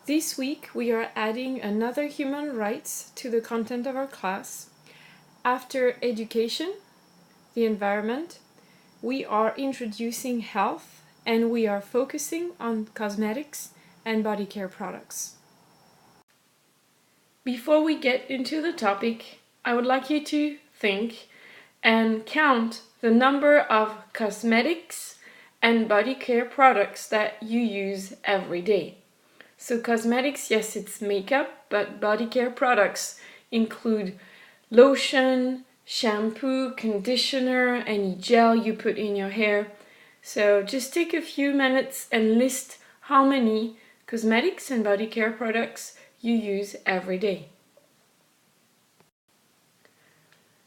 This week we are adding another human rights to the content of our class. After education, the environment, we are introducing health and we are focusing on cosmetics and body care products. Before we get into the topic, I would like you to think and count the number of cosmetics and body care products that you use every day. So cosmetics, yes, it's makeup, but body care products include lotion, shampoo, conditioner, any gel you put in your hair. So just take a few minutes and list how many cosmetics and body care products you use every day.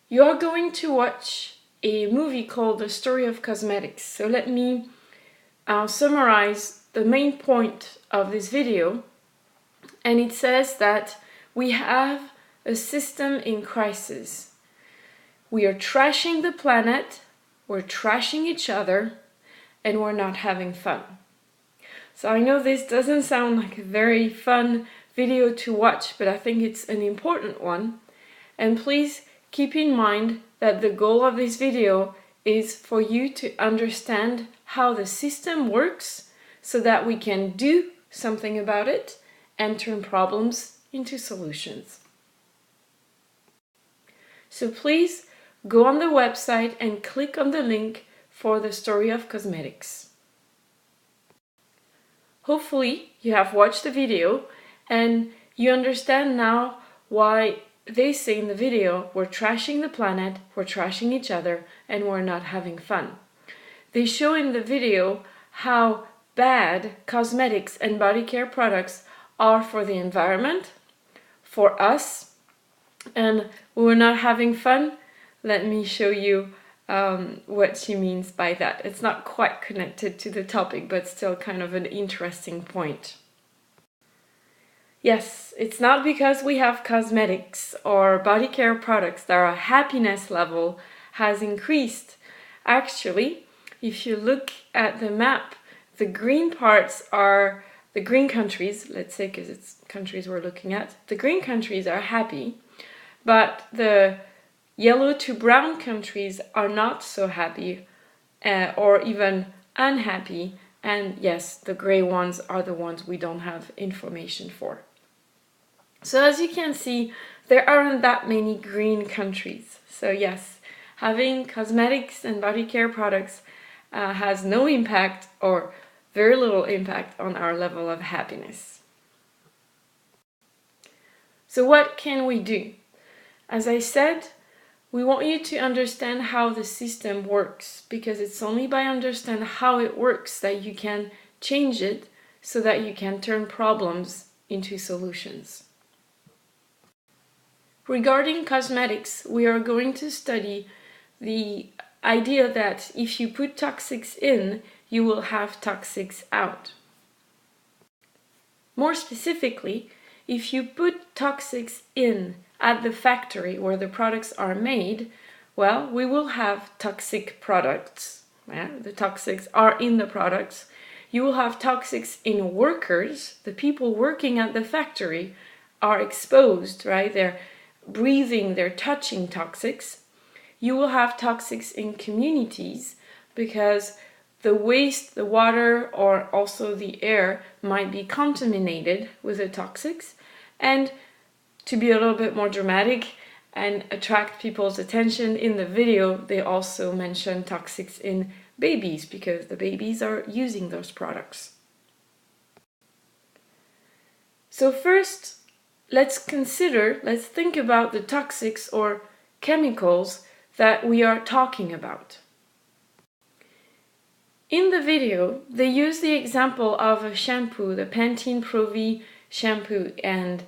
You are going to watch a movie called The Story of Cosmetics. So let me summarize the main point of this video. And it says that we have a system in crisis. We are trashing the planet, we're trashing each other, and we're not having fun. So I know this doesn't sound like a very fun video to watch, but I think it's an important one. And please keep in mind that the goal of this video is for you to understand how the system works so that we can do something about it and turn problems into solutions. So please go on the website and click on the link for the story of cosmetics. Hopefully you have watched the video and you understand now why they say in the video, we're trashing the planet, we're trashing each other, and we're not having fun. They show in the video how bad cosmetics and body care products are for the environment, for us, and we're not having fun. Let me show you what she means by that. It's not quite connected to the topic, but still kind of an interesting point. Yes, it's not because we have cosmetics or body care products that our happiness level has increased. Actually, if you look at the map, the green parts are the green countries, let's say, because it's countries we're looking at. The green countries are happy, but the yellow to brown countries are not so happy or even unhappy. And yes, the gray ones are the ones we don't have information for. So as you can see, there aren't that many green countries. So yes, having cosmetics and body care products has no impact or very little impact on our level of happiness. So what can we do? As I said, we want you to understand how the system works, because it's only by understanding how it works that you can change it so that you can turn problems into solutions. Regarding cosmetics, we are going to study the idea that if you put toxics in, you will have toxics out. More specifically, if you put toxics in at the factory where the products are made, well, we will have toxic products. Yeah, the toxics are in the products. You will have toxics in workers. The people working at the factory are exposed, right? They're breathing, they're touching toxics. You will have toxics in communities because the waste, the water, or also the air might be contaminated with the toxics. And to be a little bit more dramatic and attract people's attention, in the video they also mention toxics in babies because the babies are using those products. So first, let's think about the toxics or chemicals that we are talking about. In the video, they use the example of a shampoo, the Pantene Pro-V shampoo, and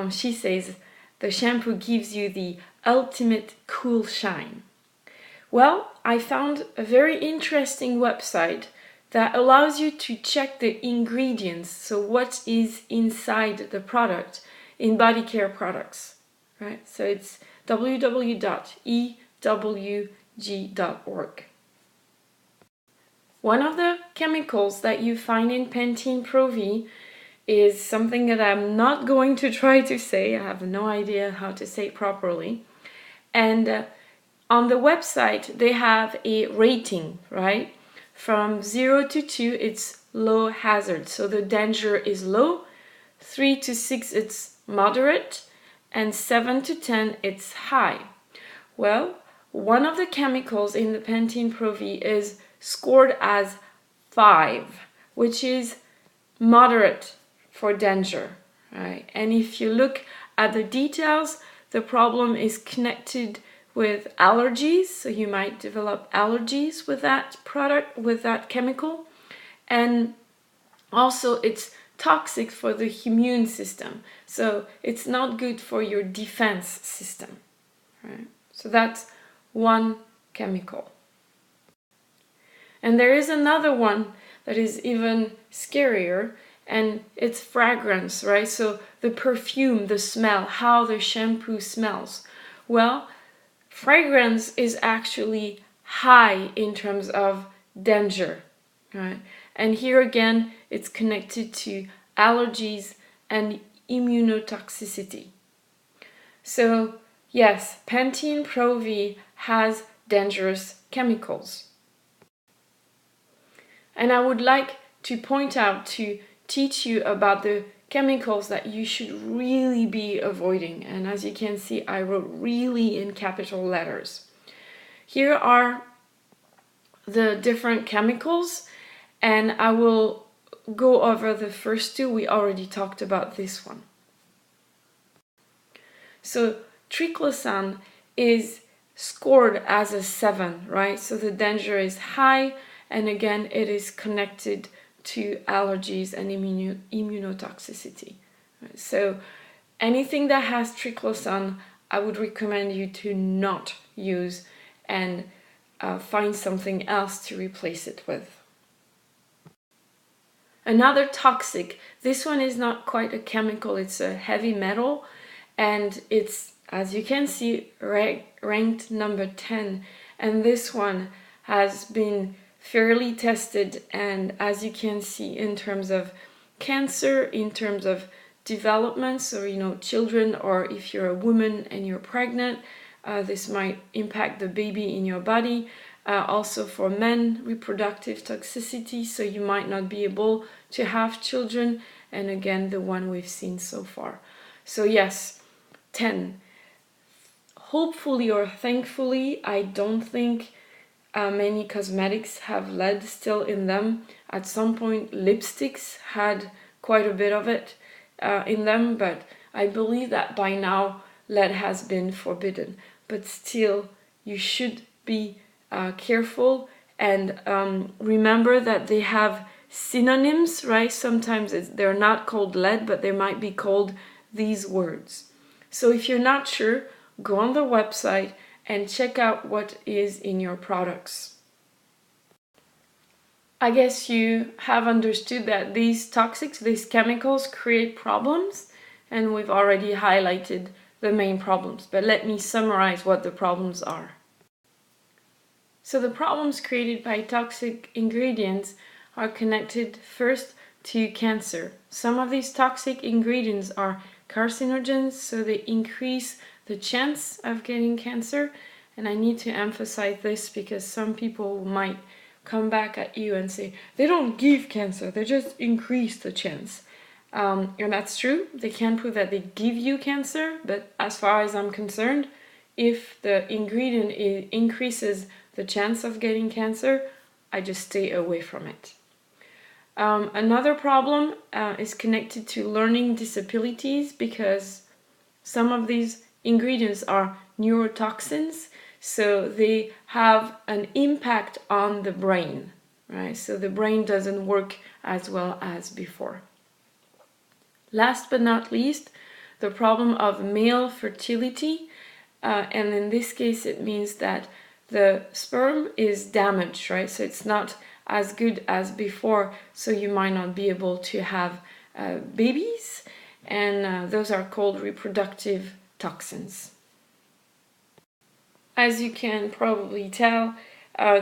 she says the shampoo gives you the ultimate cool shine. Well, I found a very interesting website that allows you to check the ingredients, so what is inside the product in body care products, right? So it's www.ewg.org. One of the chemicals that you find in Pantene Pro-V is something that I'm not going to try to say. I have no idea how to say it properly. And on the website, they have a rating, right? From 0 to 2, it's low hazard. So the danger is low. 3 to 6, it's moderate. And 7 to 10, it's high. Well, one of the chemicals in the Pantene Pro-V is scored as 5, which is moderate for danger, right? And if you look at the details, the problem is connected with allergies, so you might develop allergies with that product, with that chemical, and also it's toxic for the immune system, so it's not good for your defense system, right? So that's one chemical. And there is another one that is even scarier, and it's fragrance, right? So the perfume, the smell, how the shampoo smells. Well, fragrance is actually high in terms of danger, right? And here again, it's connected to allergies and immunotoxicity. So yes, Pantene Pro-V has dangerous chemicals. And I would like to point out, to teach you about the chemicals that you should really be avoiding. And as you can see, I wrote really in capital letters. Here are the different chemicals, and I will go over the first two. We already talked about this one. So Triclosan is scored as a 7, right? So the danger is high, and again, it is connected to allergies and immunotoxicity. Right? So anything that has triclosan, I would recommend you to not use, and find something else to replace it with. Another toxic, this one is not quite a chemical, it's a heavy metal, and it's, as you can see, ranked number 10, and this one has been fairly tested, and as you can see, in terms of cancer, in terms of development, so children, or if you're a woman and you're pregnant, this might impact the baby in your body. Also for men, reproductive toxicity, so you might not be able to have children, and again, the one we've seen so far. So yes, 10. Hopefully or thankfully, I don't think many cosmetics have lead still in them. At some point, lipsticks had quite a bit of it in them, but I believe that by now lead has been forbidden. But still, you should be careful, and remember that they have synonyms, right? Sometimes they're not called lead, but they might be called these words. So if you're not sure, go on the website and check out what is in your products. I guess you have understood that these toxics, these chemicals, create problems, and we've already highlighted the main problems, but let me summarize what the problems are. So the problems created by toxic ingredients are connected first to cancer. Some of these toxic ingredients are carcinogens, so they increase the chance of getting cancer. And I need to emphasize this because some people might come back at you and say, they don't give cancer, they just increase the chance. And that's true, they can prove that they give you cancer, but as far as I'm concerned, if the ingredient increases the chance of getting cancer, I just stay away from it. Another problem is connected to learning disabilities, because some of these ingredients are neurotoxins, so they have an impact on the brain, right? So the brain doesn't work as well as before. Last but not least, the problem of male fertility, and in this case it means that the sperm is damaged, right? So it's not as good as before, so you might not be able to have babies, and those are called reproductive toxins. As you can probably tell,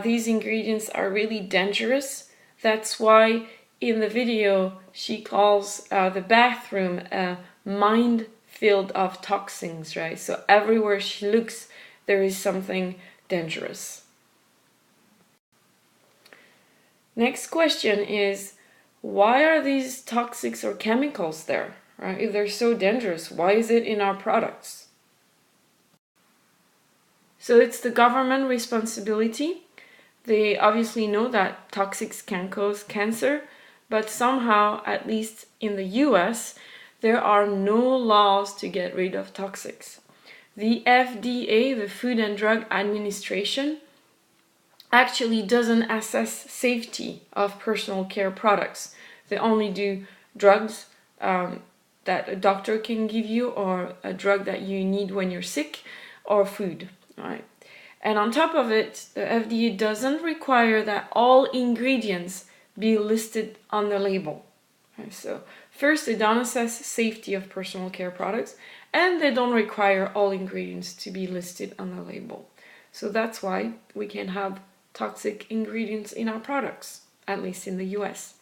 these ingredients are really dangerous. That's why in the video, she calls the bathroom a minefield of toxins, right? So everywhere she looks, there is something dangerous. Next question is, why are these toxics or chemicals there, right? If they're so dangerous, why is it in our products? So it's the government responsibility. They obviously know that toxics can cause cancer, but somehow, at least in the US, there are no laws to get rid of toxics. The FDA, the Food and Drug Administration, actually doesn't assess safety of personal care products. They only do drugs that a doctor can give you, or a drug that you need when you're sick, or food, right? And on top of it, the FDA doesn't require that all ingredients be listed on the label. Okay, so first, they don't assess safety of personal care products, and they don't require all ingredients to be listed on the label. So that's why we can have toxic ingredients in our products, at least in the US.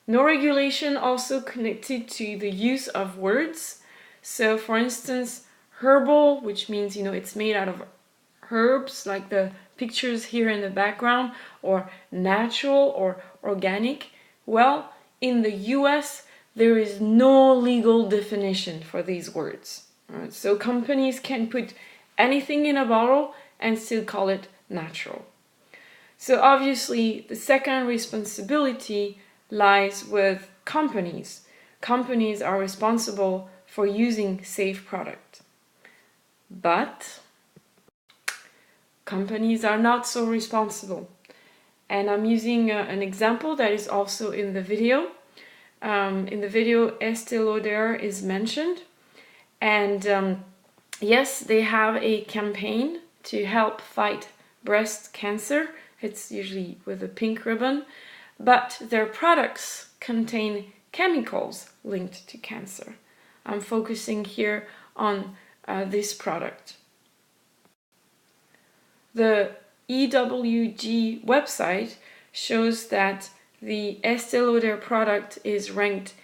No regulation also connected to the use of words. So for instance, herbal, which means, it's made out of herbs, like the pictures here in the background, or natural or organic. Well, in the US, there is no legal definition for these words. Right? So companies can put anything in a bottle and still call it natural. So obviously, the second responsibility lies with companies. Companies are responsible for using safe product. But companies are not so responsible. And I'm using an example that is also in the video. In the video, Estée Lauder is mentioned. And yes, they have a campaign to help fight breast cancer. It's usually with a pink ribbon. But their products contain chemicals linked to cancer. I'm focusing here on this product. The EWG website shows that the Estée Lauder product is ranked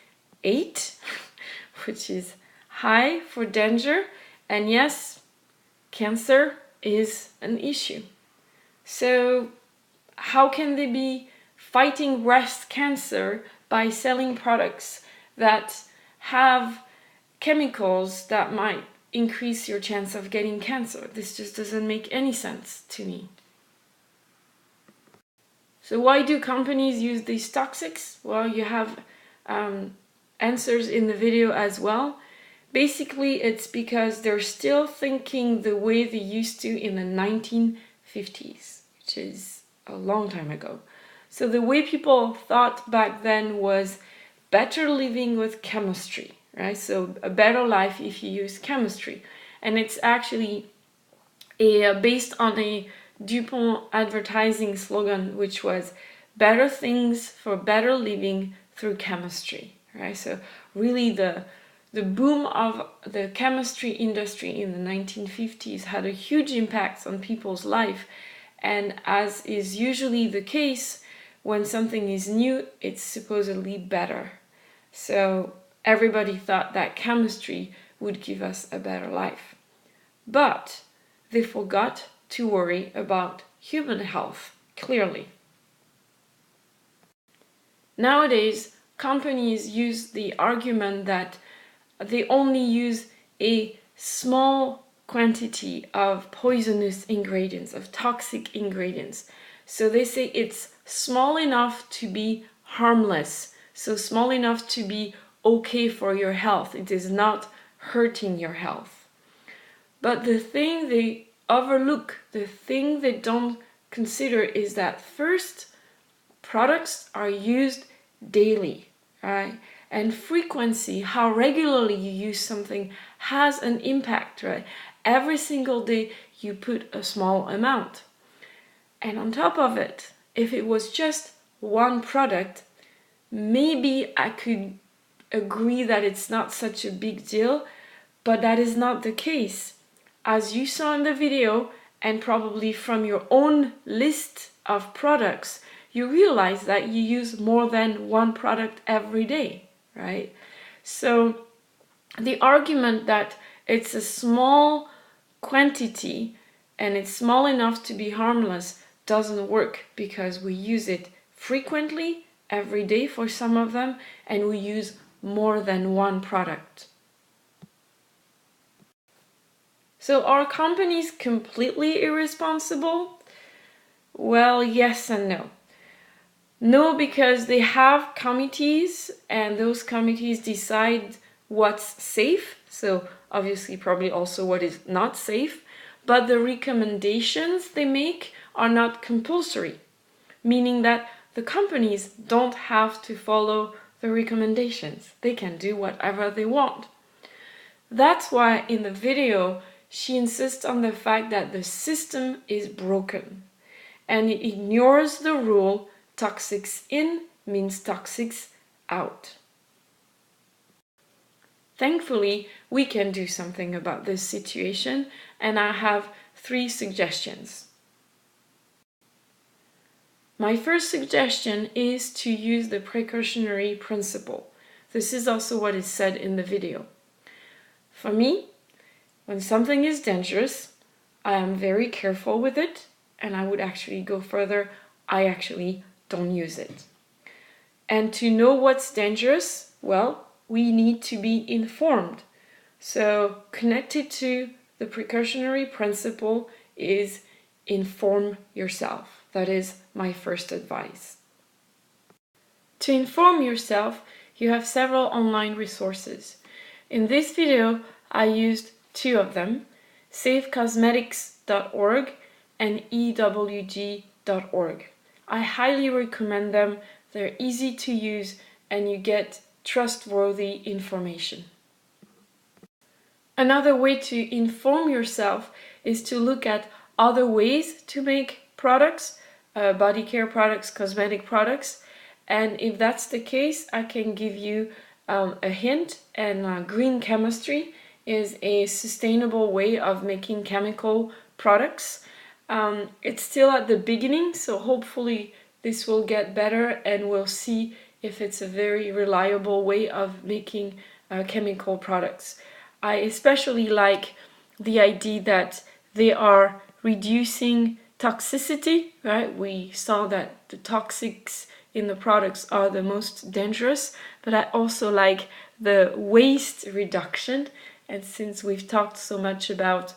8, which is high for danger, and yes, cancer is an issue. So how can they be fighting breast cancer by selling products that have chemicals that might increase your chance of getting cancer? This just doesn't make any sense to me. So why do companies use these toxics? Well, you have answers in the video as well. Basically, it's because they're still thinking the way they used to in the 1950s, which is a long time ago. So the way people thought back then was better living with chemistry, right? So a better life if you use chemistry. And it's actually based on a DuPont advertising slogan, which was better things for better living through chemistry, right? So really the boom of the chemistry industry in the 1950s had a huge impact on people's life. And as is usually the case, when something is new, it's supposedly better. So everybody thought that chemistry would give us a better life. But they forgot to worry about human health, clearly. Nowadays, companies use the argument that they only use a small quantity of poisonous ingredients, of toxic ingredients. So they say it's small enough to be harmless, so small enough to be okay for your health. It is not hurting your health. But the thing they overlook, the thing they don't consider is that first, products are used daily, right? And frequency, how regularly you use something, has an impact, right? Every single day you put a small amount. And on top of it, if it was just one product, maybe I could agree that it's not such a big deal, but that is not the case. As you saw in the video, and probably from your own list of products, you realize that you use more than one product every day, right? So the argument that it's a small quantity and it's small enough to be harmless doesn't work, because we use it frequently every day for some of them, and we use more than one product. So are companies completely irresponsible? Well, yes and no. No, because they have committees, and those committees decide what's safe, so obviously probably also what is not safe, but the recommendations they make are not compulsory, meaning that the companies don't have to follow the recommendations. They can do whatever they want. That's why in the video she insists on the fact that the system is broken, and it ignores the rule toxics in means toxics out. Thankfully, we can do something about this situation, and I have 3 suggestions. My first suggestion is to use the precautionary principle. This is also what is said in the video. For me, when something is dangerous, I am very careful with it, and I would actually go further, I actually don't use it. And to know what's dangerous, well, we need to be informed. So connected to the precautionary principle is inform yourself. That is my first advice. To inform yourself, you have several online resources. In this video, I used 2 of them, safecosmetics.org and ewg.org. I highly recommend them. They're easy to use and you get trustworthy information. Another way to inform yourself is to look at other ways to make products, body care products, cosmetic products. And if that's the case, I can give you a hint. And green chemistry is a sustainable way of making chemical products. It's still at the beginning, so hopefully this will get better and we'll see if it's a very reliable way of making chemical products. I especially like the idea that they are reducing toxicity, right? We saw that the toxics in the products are the most dangerous, but I also like the waste reduction. And since we've talked so much about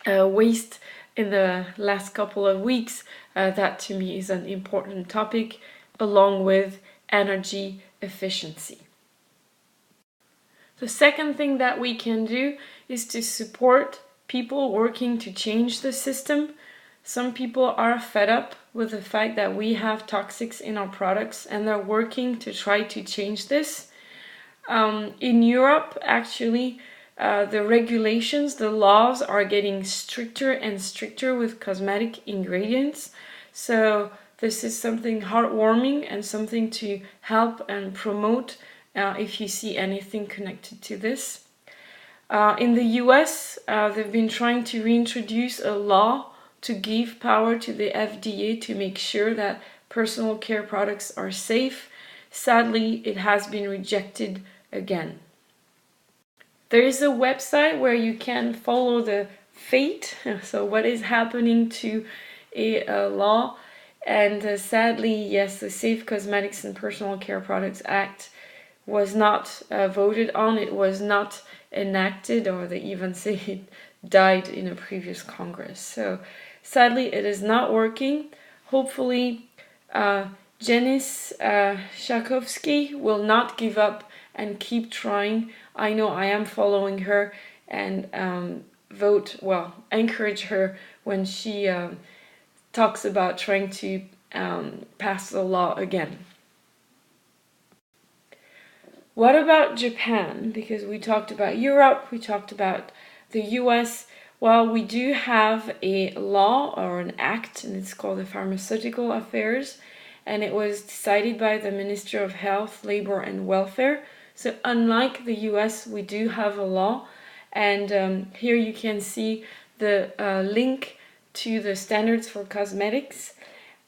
waste in the last couple of weeks, that to me is an important topic, along with energy efficiency. The second thing that we can do is to support people working to change the system. Some people are fed up with the fact that we have toxics in our products and they're working to try to change this. In Europe, actually, the regulations, the laws are getting stricter and stricter with cosmetic ingredients. So this is something heartwarming and something to help and promote if you see anything connected to this. In the US, they've been trying to reintroduce a law to give power to the FDA to make sure that personal care products are safe. Sadly, it has been rejected again. There is a website where you can follow the fate, so what is happening to a law. And sadly, yes, the Safe Cosmetics and Personal Care Products Act was not voted on. It was not enacted, or they even say it died in a previous Congress. So sadly, it is not working. Hopefully, Janice Shakovsky will not give up and keep trying. I know I am following her and encourage her when she talks about trying to pass the law again. What about Japan? Because we talked about Europe, we talked about the US. Well, we do have a law or an act, and it's called the Pharmaceutical Affairs, and it was decided by the Minister of Health, Labor and Welfare. So unlike the US, we do have a law, and here you can see the link to the standards for cosmetics.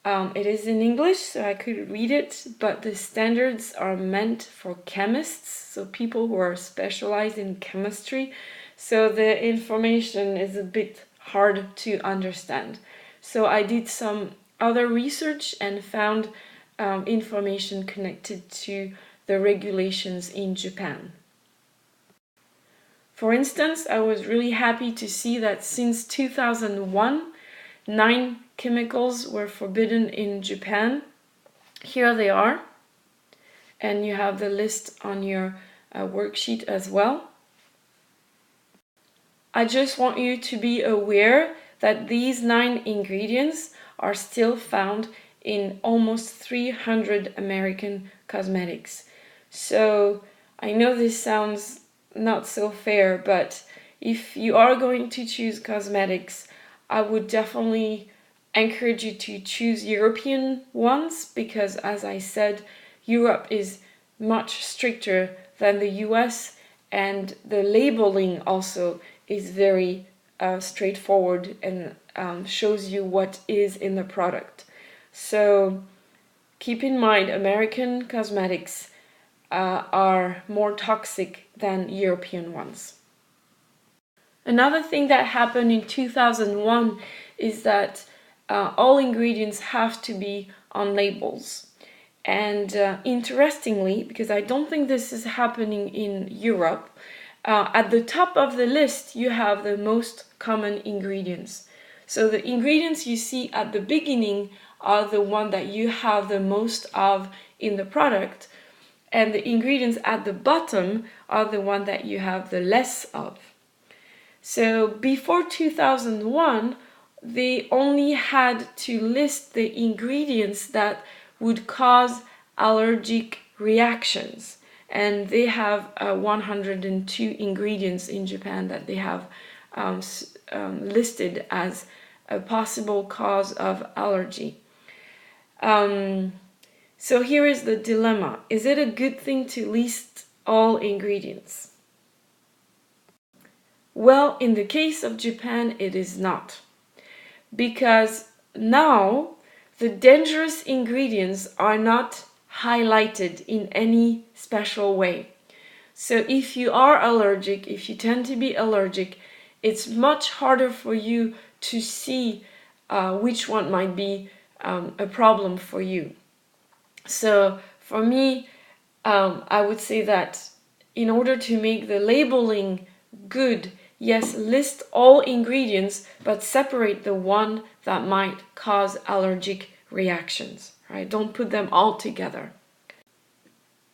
It is in English, so I could read it, but the standards are meant for chemists, so people who are specialized in chemistry. So the information is a bit hard to understand. So I did some other research and found information connected to the regulations in Japan. For instance, I was really happy to see that since 2001, 9 chemicals were forbidden in Japan. Here they are, and you have the list on your worksheet as well. I just want you to be aware that these 9 ingredients are still found in almost 300 American cosmetics. So I know this sounds not so fair, but if you are going to choose cosmetics, I would definitely encourage you to choose European ones, because as I said, Europe is much stricter than the US, and the labeling also is very straightforward and shows you what is in the product. So keep in mind, American cosmetics are more toxic than European ones. Another thing that happened in 2001 is that all ingredients have to be on labels. And interestingly, because I don't think this is happening in Europe, at the top of the list you have the most common ingredients. So the ingredients you see at the beginning are the one that you have the most of in the product, and the ingredients at the bottom are the one that you have the less of. So before 2001, they only had to list the ingredients that would cause allergic reactions. And they have 102 ingredients in Japan that they have listed as a possible cause of allergy. So here is the dilemma. Is it a good thing to list all ingredients? Well, in the case of Japan, it is not. Because now the dangerous ingredients are not highlighted in any special way. So if you are allergic, if you tend to be allergic, it's much harder for you to see which one might be a problem for you. So for me, I would say that in order to make the labeling good, yes, list all ingredients, but separate the one that might cause allergic reactions, right? Don't put them all together.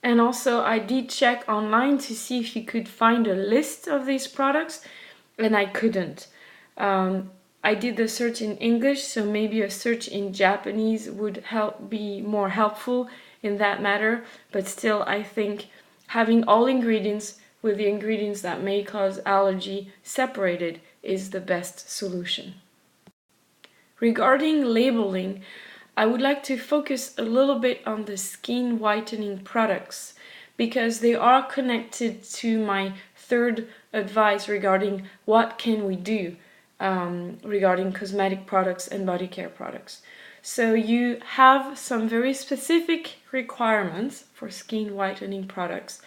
And also, I did check online to see if you could find a list of these products, and I couldn't. I did the search in English, so maybe a search in Japanese would be more helpful in that matter, but still I think having all ingredients with the ingredients that may cause allergy separated is the best solution. Regarding labeling, I would like to focus a little bit on the skin whitening products, because they are connected to my third advice regarding what can we do regarding cosmetic products and body care products. So you have some very specific requirements for skin whitening products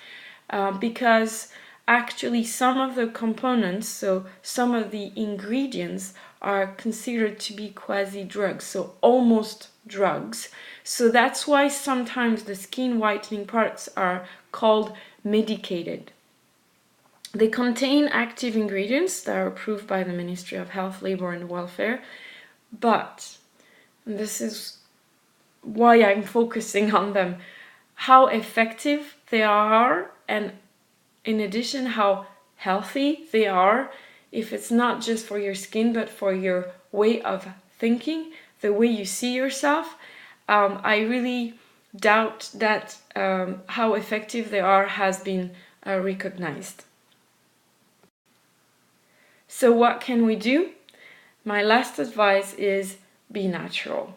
because actually some of the components, so some of the ingredients are considered to be quasi-drugs, so almost drugs. So that's why sometimes the skin whitening products are called medicated. They contain active ingredients that are approved by the Ministry of Health, Labor and Welfare, but, and this is why I'm focusing on them, how effective they are, and in addition how healthy they are, if it's not just for your skin but for your way of thinking, the way you see yourself. I really doubt that how effective they are has been recognized. So what can we do? My last advice is be natural.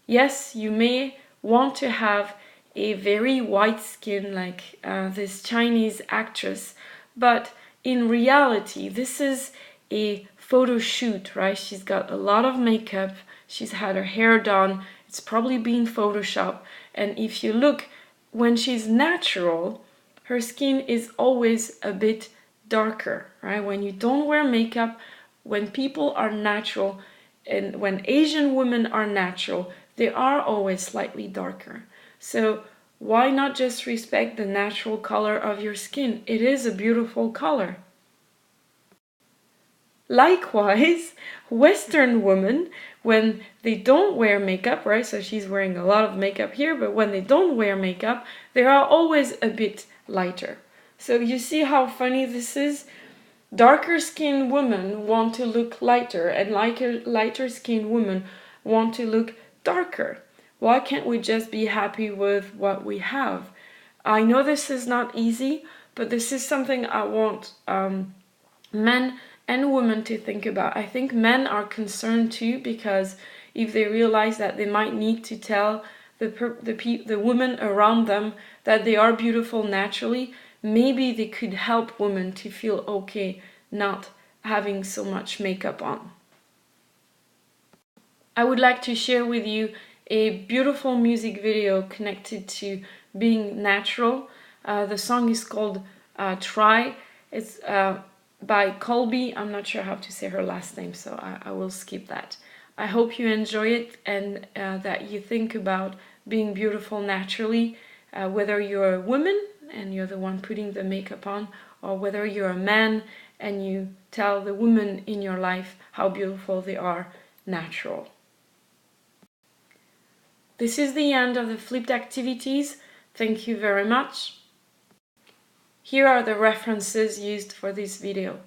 Yes, you may want to have a very white skin like this Chinese actress, but in reality, this is a photo shoot, right? She's got a lot of makeup, she's had her hair done, it's probably been Photoshop. And if you look, when she's natural, her skin is always a bit darker, right? When you don't wear makeup, when people are natural, and when Asian women are natural, they are always slightly darker. So why not just respect the natural color of your skin? It is a beautiful color. Likewise, Western women, when they don't wear makeup, right? So she's wearing a lot of makeup here, but when they don't wear makeup, they are always a bit lighter. So you see how funny this is? Darker skinned women want to look lighter, and lighter skinned women want to look darker. Why can't we just be happy with what we have? I know this is not easy, but this is something I want men and women to think about. I think men are concerned too, because if they realize that they might need to tell the women around them that they are beautiful naturally, maybe they could help women to feel okay not having so much makeup on. I would like to share with you a beautiful music video connected to being natural. The song is called Try. It's by Colby. I'm not sure how to say her last name, so I will skip that. I hope you enjoy it, and that you think about being beautiful naturally, whether you're a woman and you're the one putting the makeup on, or whether you're a man and you tell the women in your life how beautiful they are natural. This is the end of the flipped activities. Thank you very much. Here are the references used for this video.